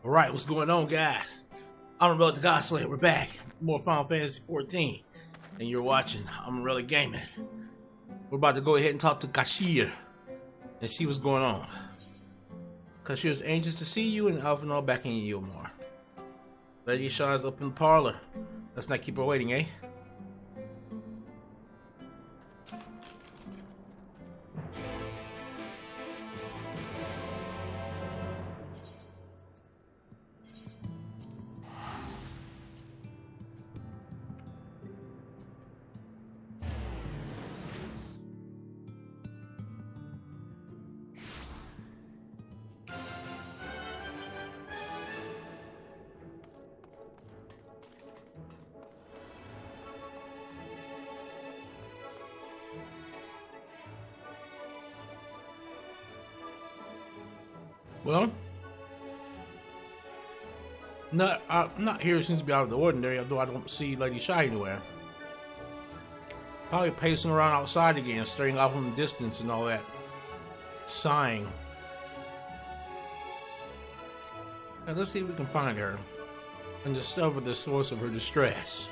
Alright, what's going on, guys? Amon-Rellik the Godslayer, we're back. More Final Fantasy 14. And you're watching Amon-Rellik Gaming. We're about to go ahead and talk to Kashir and see what's going on. Kashir's anxious to see you and Alphinaud back in Yilmar. Lady Shaw's up in the parlor. Let's not keep her waiting, eh? Well, not here seems to be out of the ordinary, although I don't see Lady Shy anywhere. Probably pacing around outside again, staring off in the distance and all that. Sighing. Now let's see if we can find her and discover the source of her distress.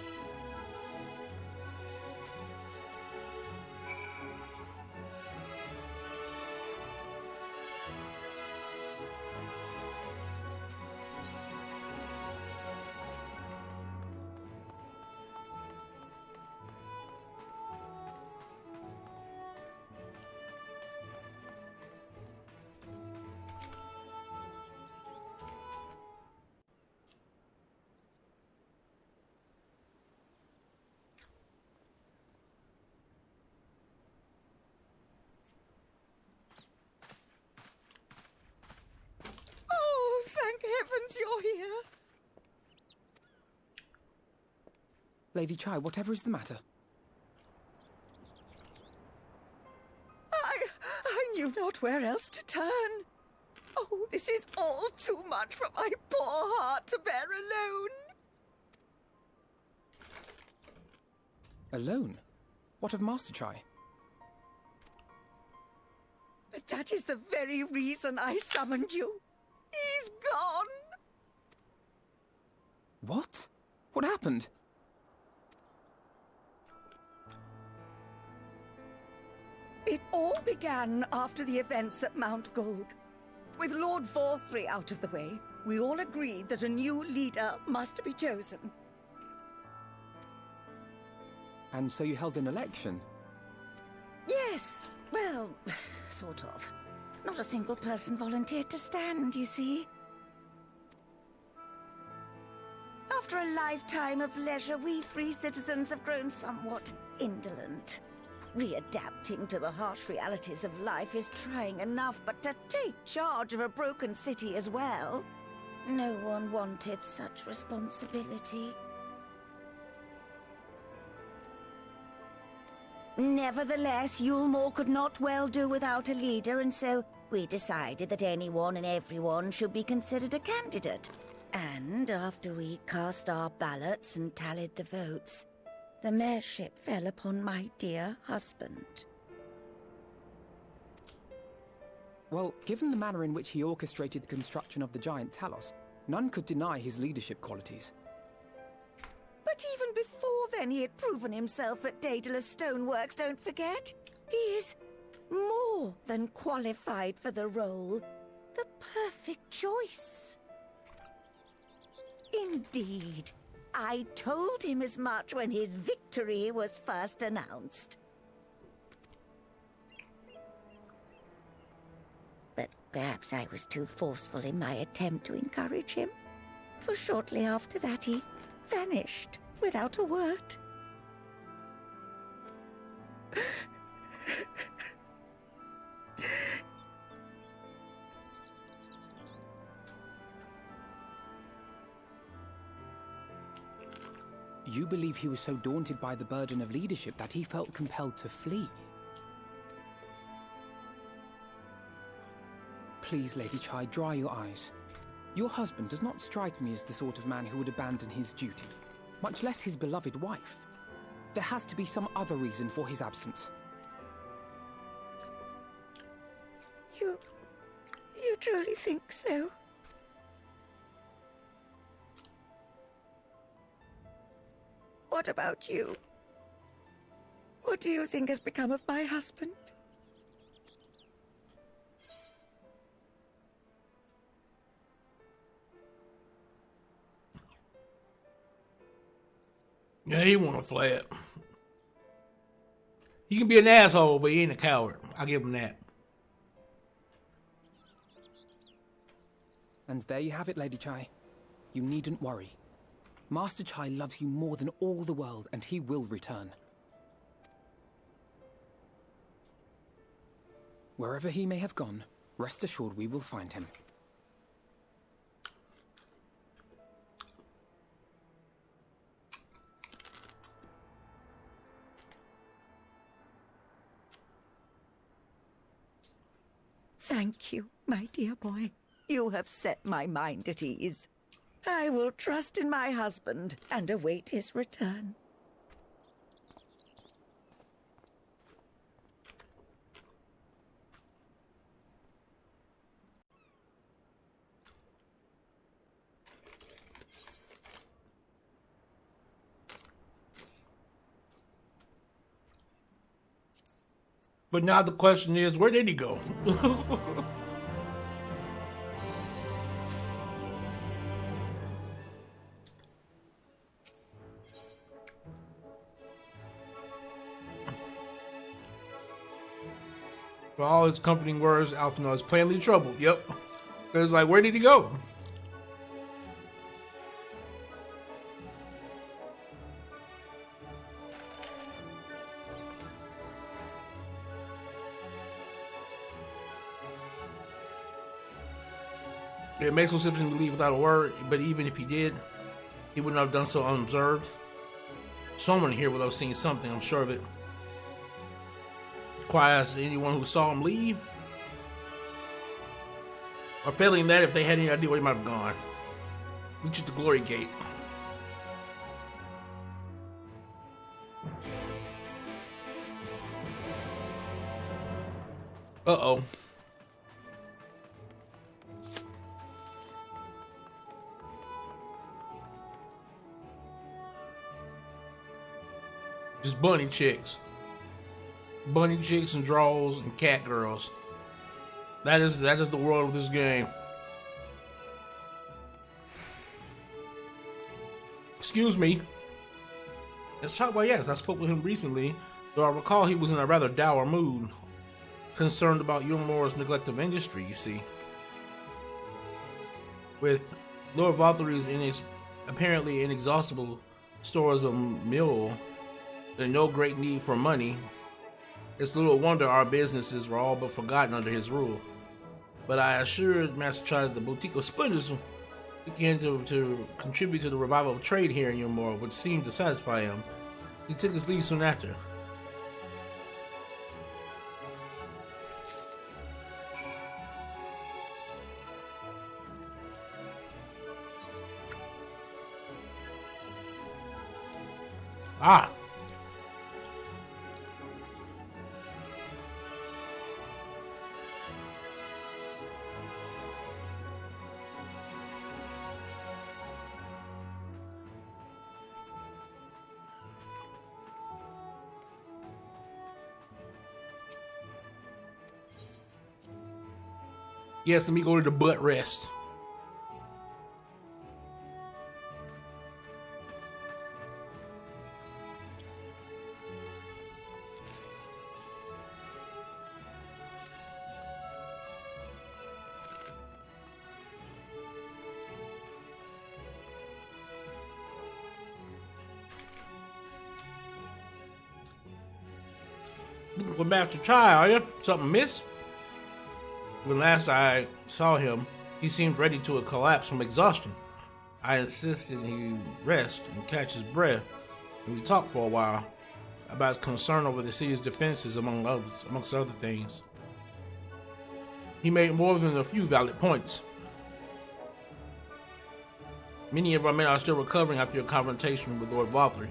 Heavens, you're here. Lady Chai, whatever is the matter? I knew not where else to turn. Oh, this is all too much for my poor heart to bear alone. Alone? What of Master Chai? But that is the very reason I summoned you. He's gone. What? What happened? It all began after the events at Mount Golg. With Lord Vorthri out of the way, we all agreed that a new leader must be chosen. And so you held an election? Yes, well, sort of. Not a single person volunteered to stand, you see. After a lifetime of leisure, we free citizens have grown somewhat indolent. Readapting to the harsh realities of life is trying enough, but to take charge of a broken city as well, no one wanted such responsibility. Nevertheless, Yulmore could not well do without a leader, and so we decided that anyone and everyone should be considered a candidate. And after we cast our ballots and tallied the votes, the mayorship fell upon my dear husband. Well, given the manner in which he orchestrated the construction of the giant Talos, none could deny his leadership qualities. But even before then, he had proven himself at Daedalus Stoneworks, don't forget. He is more than qualified for the role. The perfect choice. Indeed. I told him as much when his victory was first announced. But perhaps I was too forceful in my attempt to encourage him. For shortly after that, he vanished without a word. You believe he was so daunted by the burden of leadership that he felt compelled to flee? Please, Lady Chai, dry your eyes. Your husband does not strike me as the sort of man who would abandon his duty, much less his beloved wife. There has to be some other reason for his absence. You truly think so? What about you? What do you think has become of my husband? Yeah, he want to flat. He can be an asshole, but he ain't a coward. I'll give him that. And there you have it, Lady Chai. You needn't worry. Master Chai loves you more than all the world, and he will return. Wherever he may have gone, rest assured we will find him. Thank you, my dear boy. You have set my mind at ease. I will trust in my husband and await his return. But now the question is, where did he go? For all his comforting words, Alphinaud is plainly troubled. Yep. It's like, where did he go? It makes no sense for him to leave without a word, but even if he did, he would not have done so unobserved. Someone here would have seen something, I'm sure of it. Quiet as anyone who saw him leave. Or failing that, if they had any idea where he might have gone. Reach at the glory gate. Uh-oh. Just bunny chicks. Bunny chicks and draws and cat girls. That is the world of this game. Excuse me. It's Chai. Well, yes, I spoke with him recently, though I recall he was in a rather dour mood, concerned about Yulmore's neglect of industry, you see. With Lord Valthyri's apparently inexhaustible stores of meal, there's no great need for money. It's little wonder our businesses were all but forgotten under his rule. But I assured Master Chai that the Boutique of Splendors began to contribute to the revival of trade here in Yulmore, which seemed to satisfy him. He took his leave soon after. Ah! Yes, let me go to the butt rest. With Master Chai, are you? Something miss? When last I saw him, he seemed ready to collapse from exhaustion. I insisted he rest and catch his breath, and we talked for a while about his concern over the city's defenses, amongst other things. He made more than a few valid points. Many of our men are still recovering after a confrontation with Lord Valthyri,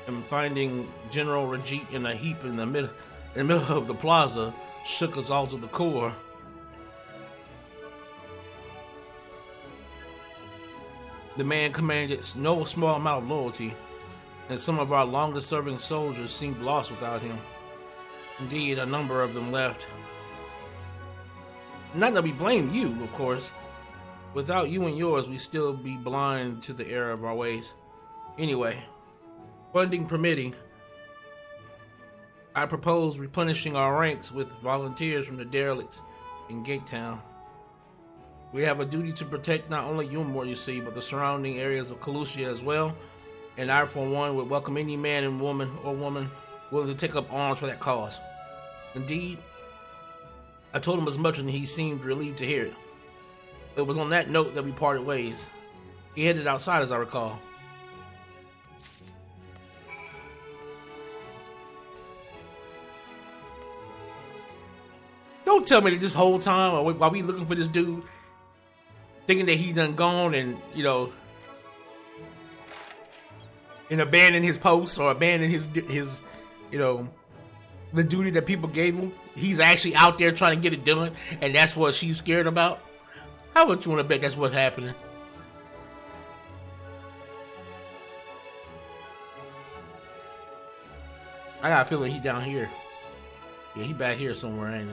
and finding General Rajit in a heap in the middle of the plaza shook us all to the core. The man commanded no small amount of loyalty, and some of our longest serving soldiers seemed lost without him. Indeed, a number of them left. Not that we blame you, of course. Without you and yours, we'd still be blind to the error of our ways. Anyway, funding permitting, I propose replenishing our ranks with volunteers from the derelicts in Gatetown. We have a duty to protect not only Yulmore, you see, but the surrounding areas of Calusia as well, and I, for one, would welcome any man and woman willing to take up arms for that cause. Indeed, I told him as much and he seemed relieved to hear it. It was on that note that we parted ways. He headed outside, as I recall. Don't tell me that this whole time, while we looking for this dude, thinking that he done gone and, and abandoned his post or abandoned his, the duty that people gave him. He's actually out there trying to get it done, and that's what she's scared about. How much you want to bet that's what's happening? I got a feeling he down here. Yeah, he back here somewhere, ain't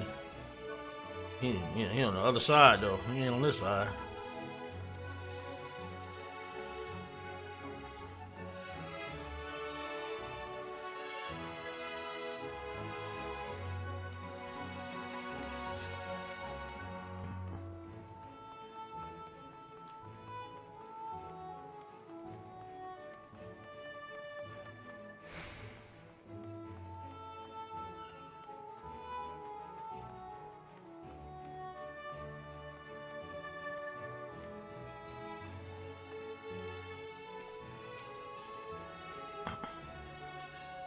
he? He on the other side though. He ain't on this side.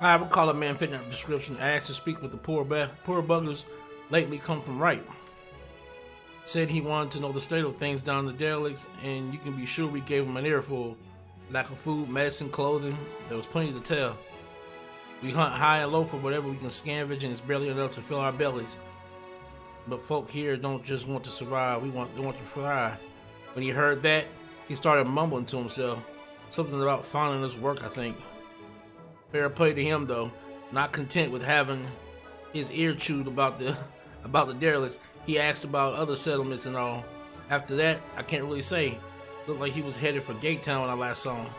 I recall a man fitting that description asked to speak with the poor buggers lately come from right. Said he wanted to know the state of things down in the derelicts, and you can be sure we gave him an earful. Lack of food, medicine, clothing, there was plenty to tell. We hunt high and low for whatever we can scavenge, and it's barely enough to fill our bellies. But folk here don't just want to survive, they want to thrive. When he heard that, he started mumbling to himself. Something about finding this work, I think. Fair play to him though. Not content with having his ear chewed about the derelicts, he asked about other settlements and all. After that, I can't really say. Looked like he was headed for Gatetown when I last saw him.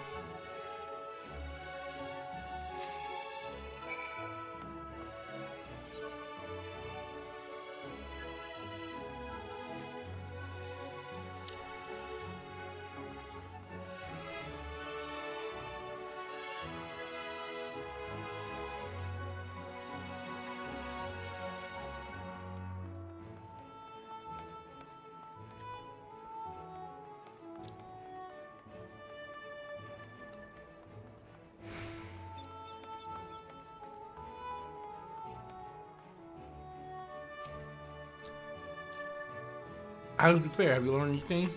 How's it fair? Have you learned anything?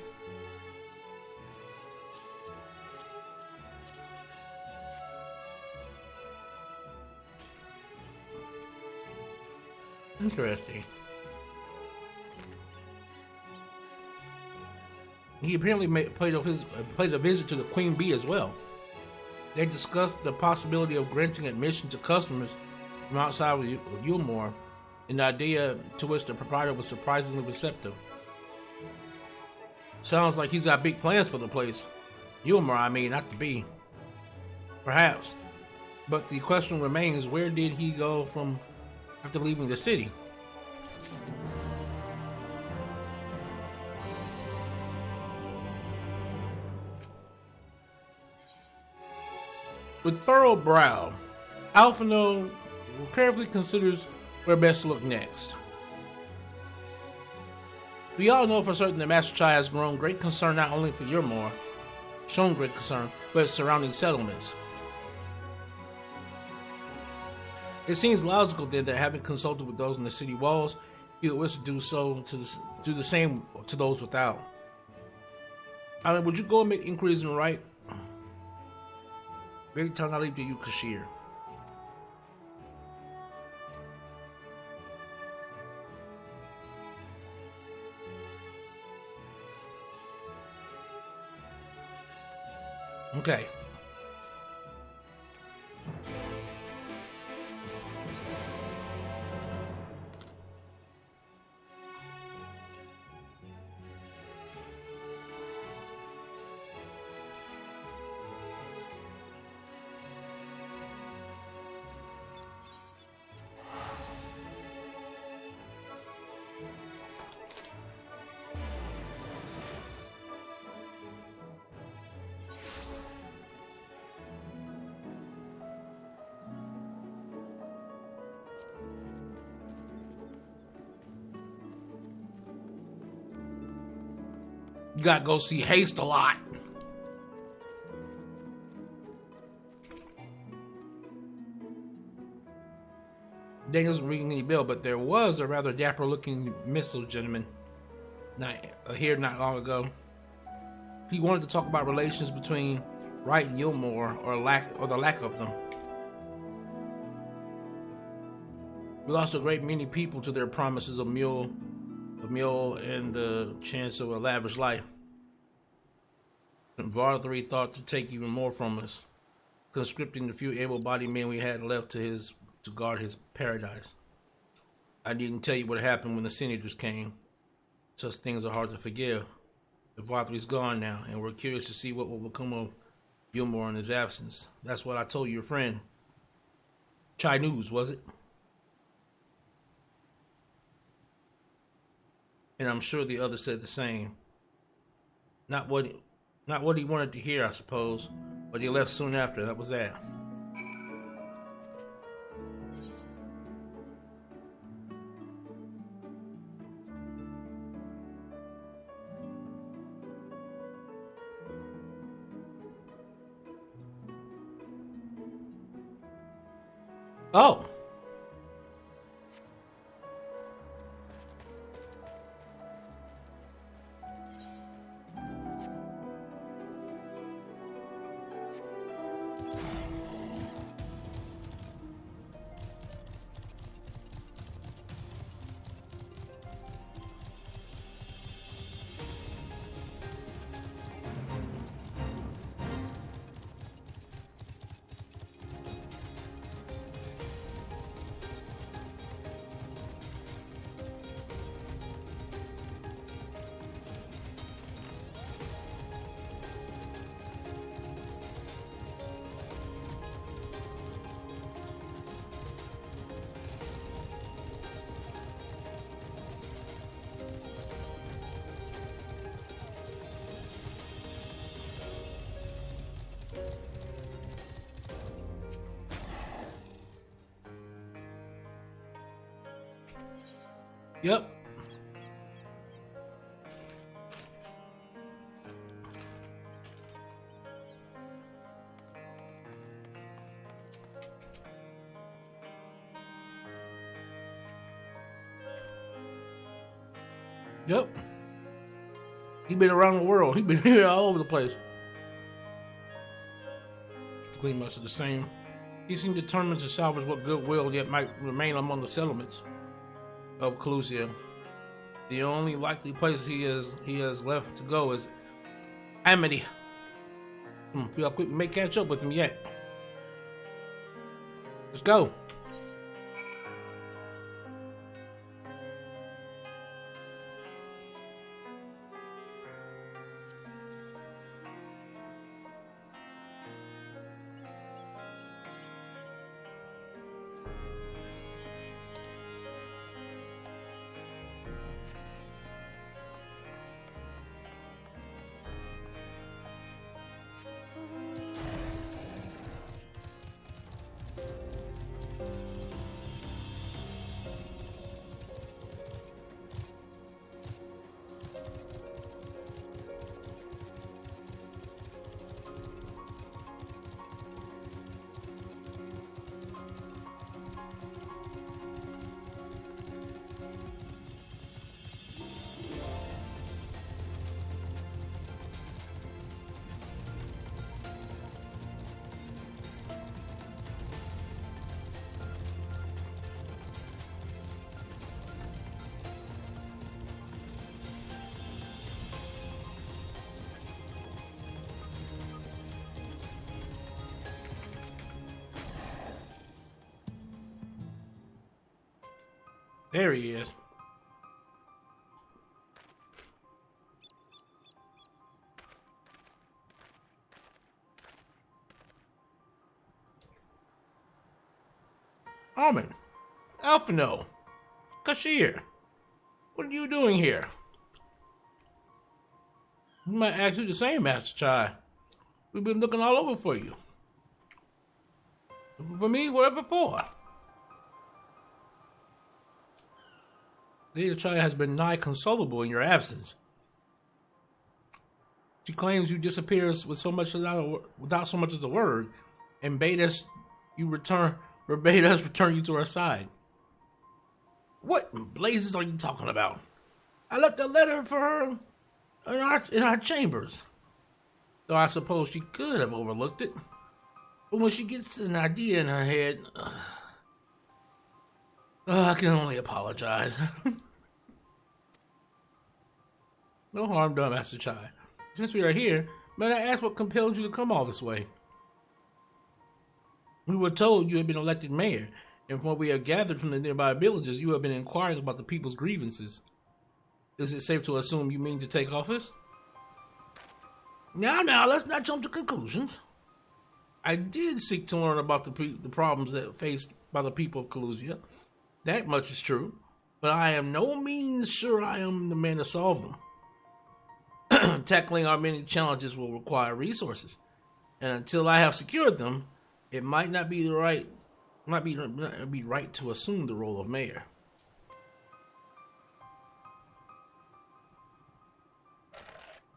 Interesting. He apparently paid a visit to the Queen Bee as well. They discussed the possibility of granting admission to customers from outside of Yulmore, an idea to which the proprietor was surprisingly receptive. Sounds like he's got big plans for the place. Yulmore, I mean, not the Bee. Perhaps. But the question remains, where did he go from after leaving the city? With thorough brow, Alphino carefully considers where best to look next. We all know for certain that Master Chai has shown great concern not only for Yulmore, but its surrounding settlements. It seems logical then that having consulted with those in the city walls, he would wish to do the same to those without. I mean, would you go and make inquiries in the right? Big tongue, I leave to you, Kashir. Okay. You gotta go see Haste a lot. Daniel doesn't ring any bell, but there was a rather dapper-looking missile gentleman here not long ago. He wanted to talk about relations between Wright and Gilmore, or the lack of them. We lost a great many people to their promises of mule and the chance of a lavish life. And Varthree thought to take even more from us, conscripting the few able-bodied men we had left to guard his paradise. I needn't tell you what happened when the senators came. Such things are hard to forgive. The Varthree's gone now, and we're curious to see what will become of Gilmore in his absence. That's what I told your friend. Chai News, was it? And I'm sure the other said the same. Not what he wanted to hear, I suppose, but he left soon after. That was that. Oh. Yep. Yep. He's been around the world. He's been here all over the place. Pretty much the same. He seemed determined to salvage what goodwill yet might remain among the settlements of Calusia. The only likely place he has left to go is Amity. Feel how quick we may catch up with him yet. Let's go. There he is. Amon, Alphino, Kashir, what are you doing here? We might ask you the same, Master Chai. We've been looking all over for you. For me, whatever for. The Chai has been nigh consolable in your absence. She claims you disappears without so much as a word, and bade us return you to her side. What blazes are you talking about? I left a letter for her in our chambers. Though I suppose she could have overlooked it. But when she gets an idea in her head, I can only apologize. No harm done, Master Chai. Since we are here, may I ask what compelled you to come all this way? We were told you had been elected mayor, and from what we have gathered from the nearby villages, you have been inquiring about the people's grievances. Is it safe to assume you mean to take office? Now, let's not jump to conclusions. I did seek to learn about the problems that are faced by the people of Calusia. That much is true, but I am no means sure I am the man to solve them. Tackling our many challenges will require resources, and until I have secured them, it might not be right to assume the role of mayor.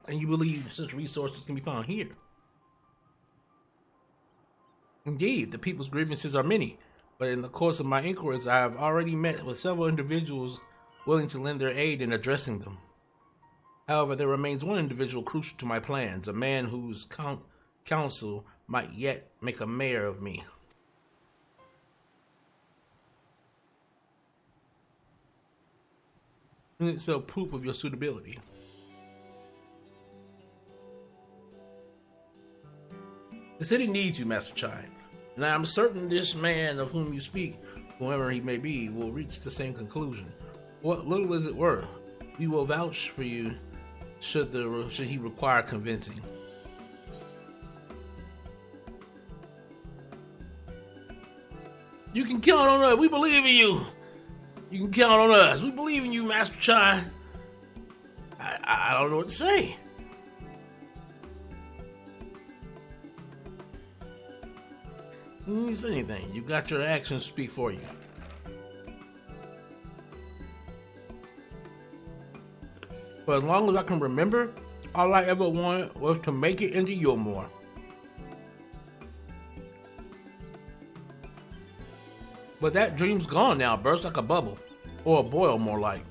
And you believe such resources can be found here? Indeed, the people's grievances are many, but in the course of my inquiries, I have already met with several individuals willing to lend their aid in addressing them. However, there remains one individual crucial to my plans, a man whose counsel might yet make a mayor of me. And it's a proof of your suitability. The city needs you, Master Chai, and I am certain this man of whom you speak, whoever he may be, will reach the same conclusion. What little is it worth? We will vouch for you should he require convincing. You can count on us. We believe in you. You can count on us. We believe in you, Master Chai. I don't know what to say. You don't need to say anything. You got your actions speak for you. But as long as I can remember, all I ever wanted was to make it into Yulmore. But that dream's gone now, burst like a bubble. Or a boil, more like.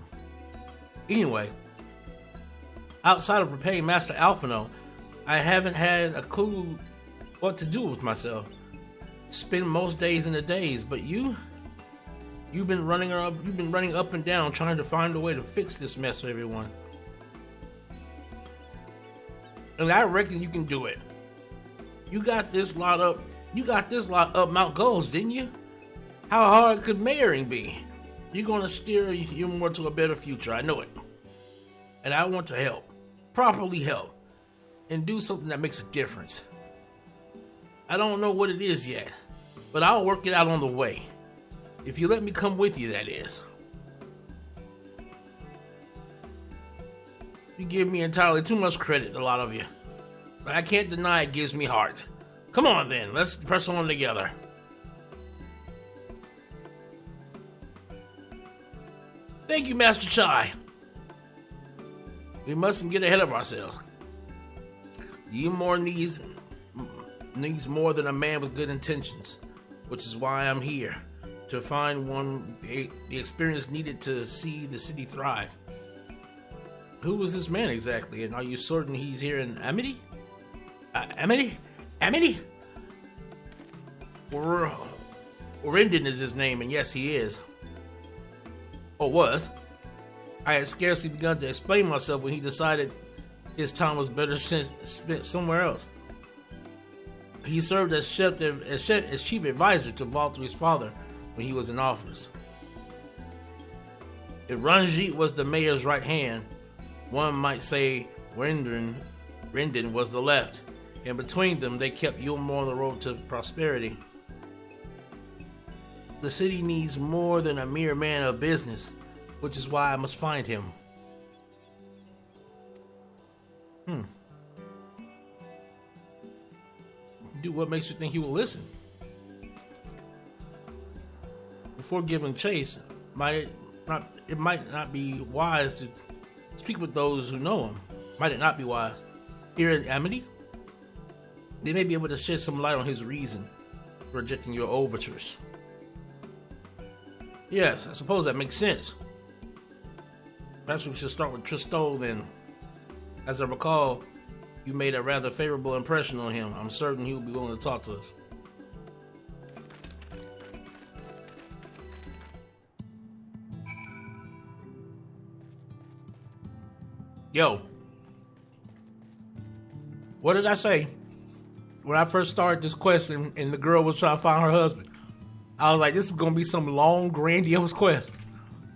Anyway, outside of repaying Master Alphino, I haven't had a clue what to do with myself. Spend most days in the days, but you've been running up and down trying to find a way to fix this mess for everyone. And I reckon you can do it. You got this lot up Mount Goals, didn't you? How hard could mayoring be? You're gonna steer you more to a better future, I know it. And I want to help. Properly help. And do something that makes a difference. I don't know what it is yet, but I'll work it out on the way. If you let me come with you, that is. You give me entirely too much credit, a lot of you. But I can't deny it gives me heart. Come on then, let's press on together. Thank you, Master Chai. We mustn't get ahead of ourselves. Yulmore needs more than a man with good intentions, which is why I'm here, to find the experience needed to see the city thrive. Who was this man exactly, and are you certain he's here in Amity? Amity? Rendon is his name, and yes, he is. Or was. I had scarcely begun to explain myself when he decided his time was better spent somewhere else. He served as chief advisor to Valtry's father when he was in office. If Ranjit was the mayor's right hand, one might say Rendon was the left, and between them they kept Yulmore on the road to prosperity. The city needs more than a mere man of business, which is why I must find him. Do what makes you think he will listen? Before giving chase, it might not be wise to speak with those who know him. Might it not be wise? here at Amity. They may be able to shed some light on his reason for rejecting your overtures. Yes, I suppose that makes sense. Perhaps we should start with Tristo then. As I recall, you made a rather favorable impression on him. I'm certain he will be willing to talk to us. Yo, what did I say when I first started this quest and the girl was trying to find her husband? I was like, this is going to be some long, grandiose quest.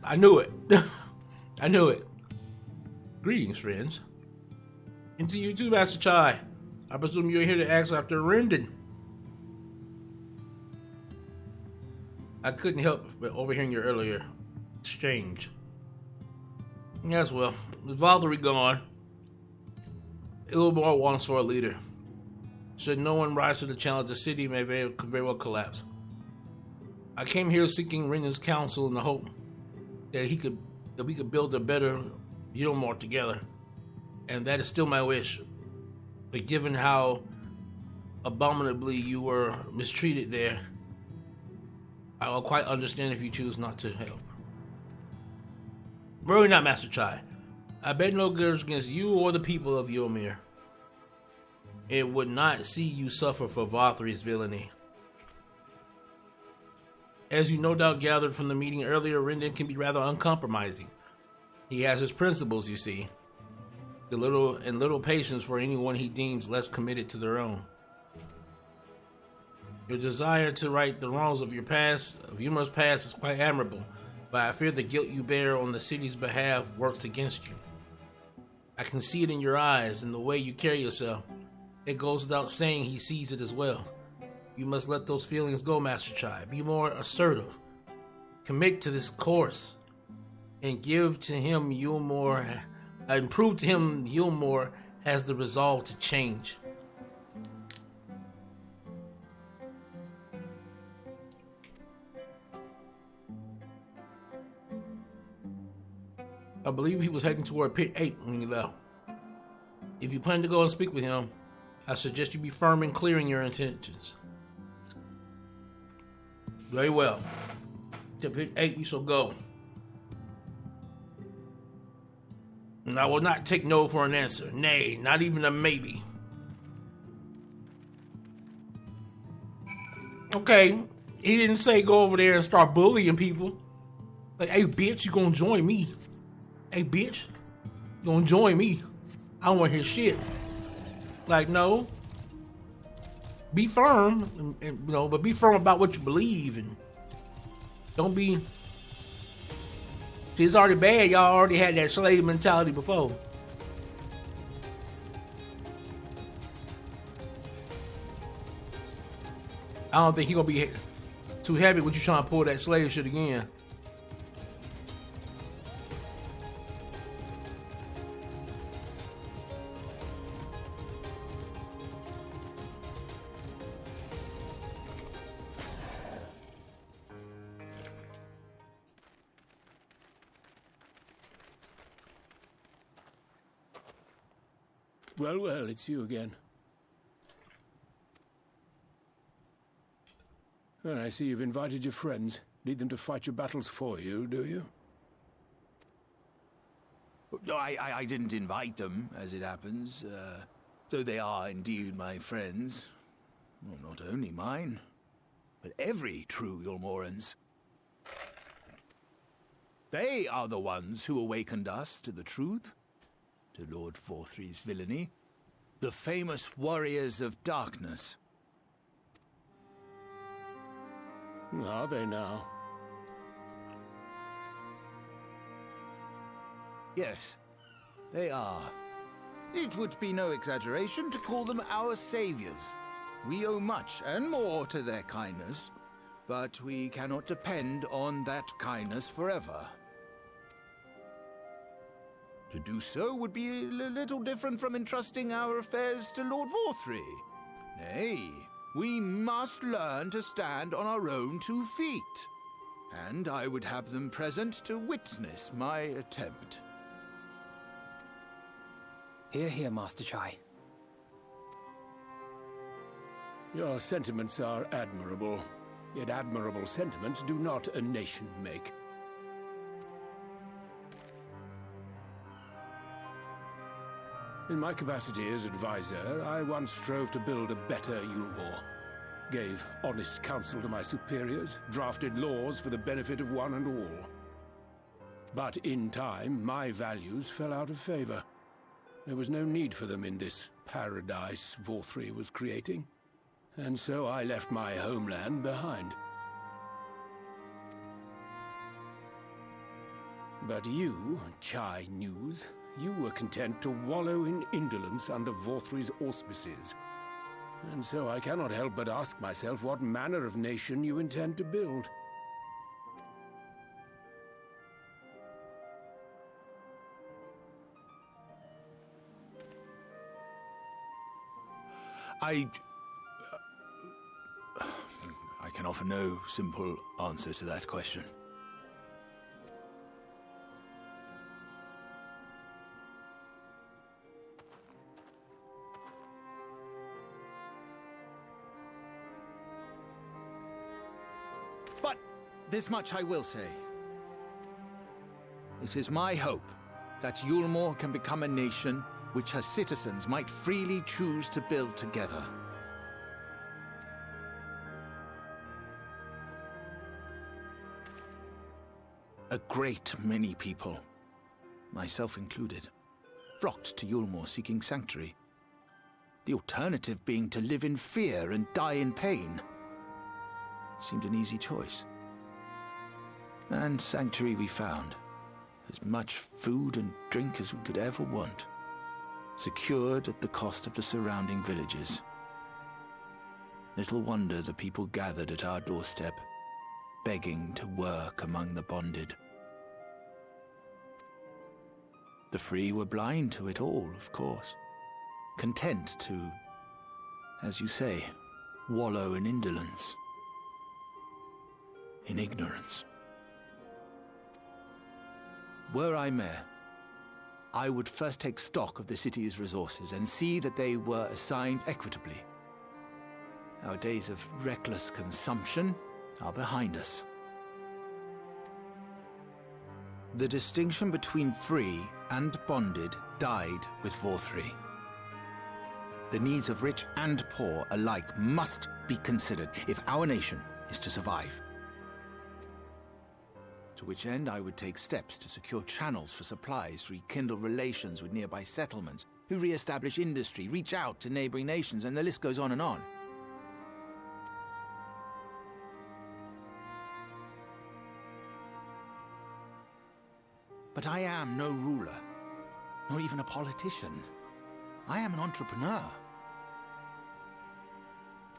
I knew it. I knew it. Greetings, friends. And to you too, Master Chai. I presume you're here to ask after Rendon. I couldn't help but overhearing your earlier exchange. Yes, well, with Valtteri gone, Ilmor wants for a leader. Should no one rise to the challenge, the city may very well collapse. I came here seeking Rendon's counsel in the hope that we could build a better Ilmor together. And that is still my wish. But given how abominably you were mistreated there, I will quite understand if you choose not to help. Worry not, Master Chai. I bet no grudge against you or the people of Ylmir. It would not see you suffer for Valtteri's villainy. As you no doubt gathered from the meeting earlier, Rendon can be rather uncompromising. He has his principles, you see. Little patience for anyone he deems less committed to their own. Your desire to right the wrongs of your past, of Ylmir's past, is quite admirable, but I fear the guilt you bear on the city's behalf works against you. I can see it in your eyes and the way you carry yourself. It goes without saying he sees it as well. You must let those feelings go, Master Chai. Be more assertive. Commit to this course and give to him Ylmor. And prove to him Ylmor has the resolve to change. I believe he was heading toward Pit 8 when he left. If you plan to go and speak with him, I suggest you be firm and clear in your intentions. Very well. To Pit 8 we shall go. And I will not take no for an answer. Nay, not even a maybe. Okay, he didn't say go over there and start bullying people. Like, hey, bitch, you gonna join me. Hey, bitch, you gonna join me. I don't want to hear shit. Like, no. Be firm, and but be firm about what you believe. And don't be... See, it's already bad. Y'all already had that slave mentality before. I don't think he gonna be too happy with you trying to pull that slave shit again. Well, it's you again. Well, I see you've invited your friends. Need them to fight your battles for you, do you? No, I didn't invite them, as it happens, though they are indeed my friends. Well, not only mine, but every true Ylmoran's. They are the ones who awakened us to the truth, to Lord Valtteri's villainy, the famous warriors of darkness. Are they now? Yes, they are. It would be no exaggeration to call them our saviors. We owe much and more to their kindness, but we cannot depend on that kindness forever. To do so would be a little different from entrusting our affairs to Lord Valtteri. Nay, we must learn to stand on our own 2 feet. And I would have them present to witness my attempt. Hear, hear, Master Chai. Your sentiments are admirable, yet admirable sentiments do not a nation make. In my capacity as advisor, I once strove to build a better Yulmore. Gave honest counsel to my superiors, drafted laws for the benefit of one and all. But in time, my values fell out of favor. There was no need for them in this paradise Vorthri was creating. And so I left my homeland behind. But you, Chai News, you were content to wallow in indolence under Vorthri's auspices. And so I cannot help but ask myself what manner of nation you intend to build. I can offer no simple answer to that question. But this much I will say. It is my hope that Yulmore can become a nation which her citizens might freely choose to build together. A great many people, myself included, flocked to Yulmore seeking sanctuary. The alternative being to live in fear and die in pain. It seemed an easy choice. And sanctuary we found. As much food and drink as we could ever want. Secured at the cost of the surrounding villages. Little wonder the people gathered at our doorstep, begging to work among the bonded. The free were blind to it all, of course, content to, as you say, wallow in indolence, in ignorance. Were I mayor, I would first take stock of the city's resources and see that they were assigned equitably. Our days of reckless consumption are behind us. The distinction between free and bonded died with Vorthri. The needs of rich and poor alike must be considered if our nation is to survive. To which end I would take steps to secure channels for supplies, rekindle relations with nearby settlements, who re-establish industry, reach out to neighboring nations, and the list goes on and on. But I am no ruler, nor even a politician. I am an entrepreneur.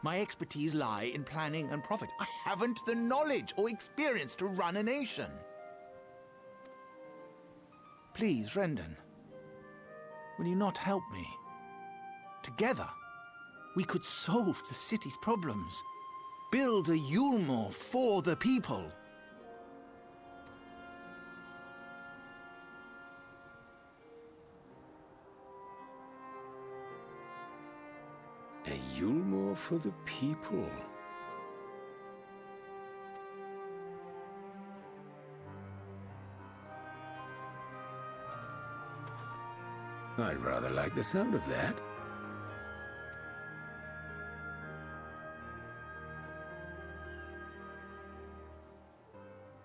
My expertise lie in planning and profit. I haven't the knowledge or experience to run a nation. Please, Rendon, will you not help me? Together, we could solve the city's problems. Build a Yulmore for the people. A Yulmore for the people. I rather like the sound of that.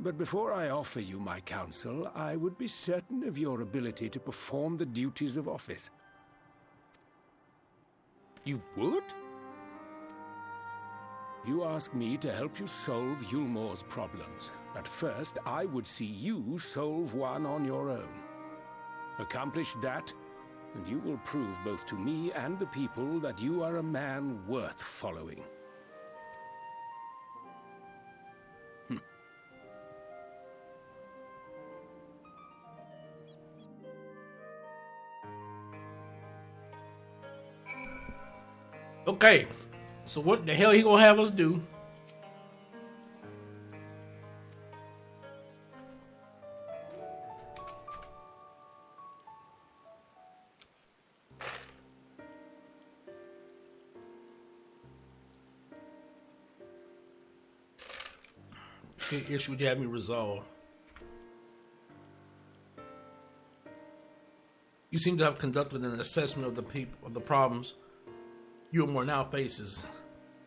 But before I offer you my counsel, I would be certain of your ability to perform the duties of office. You would? You ask me to help you solve Yulmore's problems, but first I would see you solve one on your own. Accomplish that, and you will prove both to me and the people that you are a man worth following. Okay, so what the hell he gonna have us do? The issue would you have me resolve? You seem to have conducted an assessment of the problems Euromore now faces.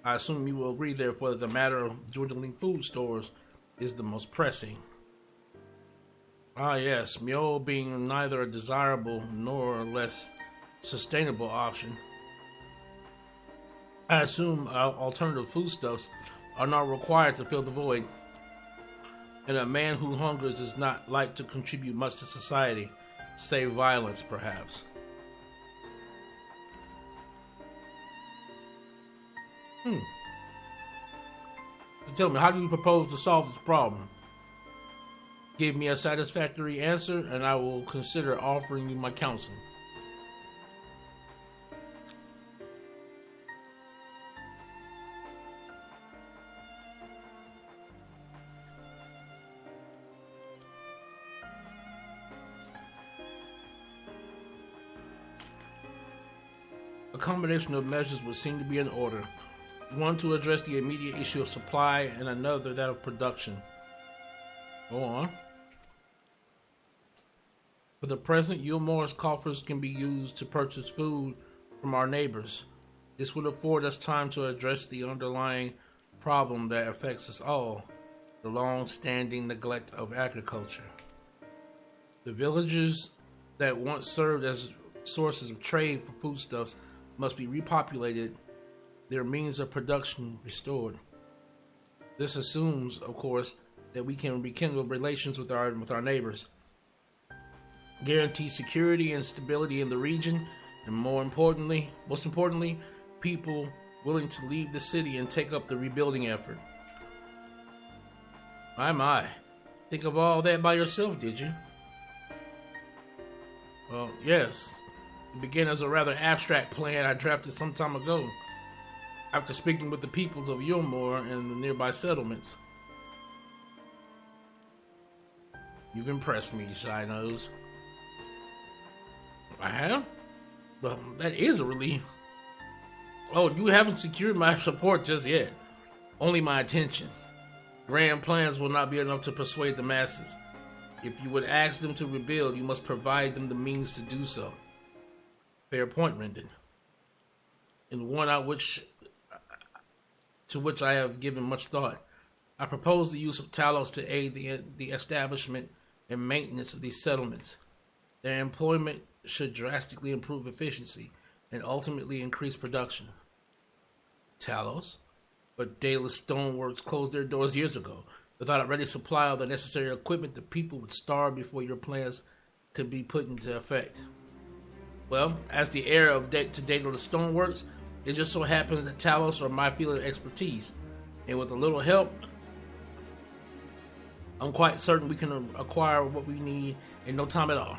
I assume you will agree, therefore, that the matter of dwindling food stores is the most pressing. Ah, yes, Mule being neither a desirable nor a less sustainable option. I assume alternative foodstuffs are not required to fill the void, and a man who hungers is not like to contribute much to society, save violence, perhaps. So tell me, how do you propose to solve this problem? Give me a satisfactory answer, and I will consider offering you my counsel. A combination of measures would seem to be in order. One to address the immediate issue of supply, and another that of production. Go on. For the present, Eurmore's coffers can be used to purchase food from our neighbors. This would afford us time to address the underlying problem that affects us all, the long-standing neglect of agriculture. The villages that once served as sources of trade for foodstuffs must be repopulated, their means of production restored. This assumes, of course, that we can rekindle relations with our neighbors, guarantee security and stability in the region, and most importantly, people willing to leave the city and take up the rebuilding effort. My. Think of all that by yourself, did you? Well, yes. It began as a rather abstract plan I drafted some time ago, after speaking with the peoples of Euromore and the nearby settlements. You've impressed me, Shy Nose. I have? Well, that is a relief. Oh, you haven't secured my support just yet. Only my attention. Grand plans will not be enough to persuade the masses. If you would ask them to rebuild, you must provide them the means to do so. Fair point, Rendon. And one to which I have given much thought. I propose the use of Talos to aid the establishment and maintenance of these settlements. Their employment should drastically improve efficiency and ultimately increase production. Talos? But Daedalus Stoneworks closed their doors years ago. Without a ready supply of the necessary equipment, the people would starve before your plans could be put into effect. Well, as the heir to Daedalus Stoneworks, it just so happens that Talos are my field of expertise, and with a little help, I'm quite certain we can acquire what we need in no time at all.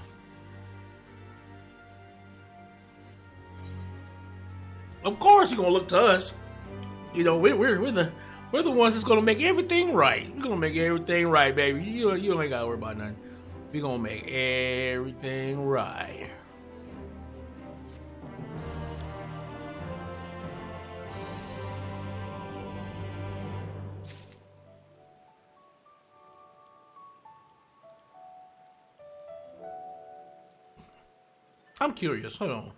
Of course, you're gonna look to us. You know, we're the ones that's gonna make everything right. We're gonna make everything right, baby. You ain't gotta worry about nothing. We're gonna make everything right. I'm curious. Hold on.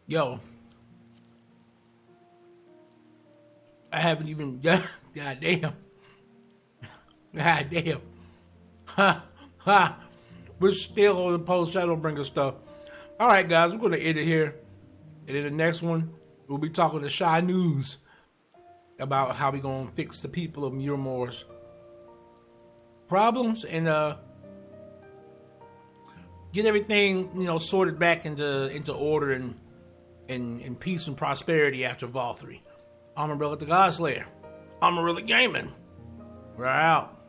Yo, I haven't even, goddamn, we're still on the Post-Shadowbringers stuff. All right, guys, we're going to end it here. And in the next one, we'll be talking to Shy News about how we going to fix the people of Euromore's problems and get everything, sorted back into order and peace and prosperity after Vol 3. Amon-Rellik the Godslayer. Amon-Rellik Gaming. We're out.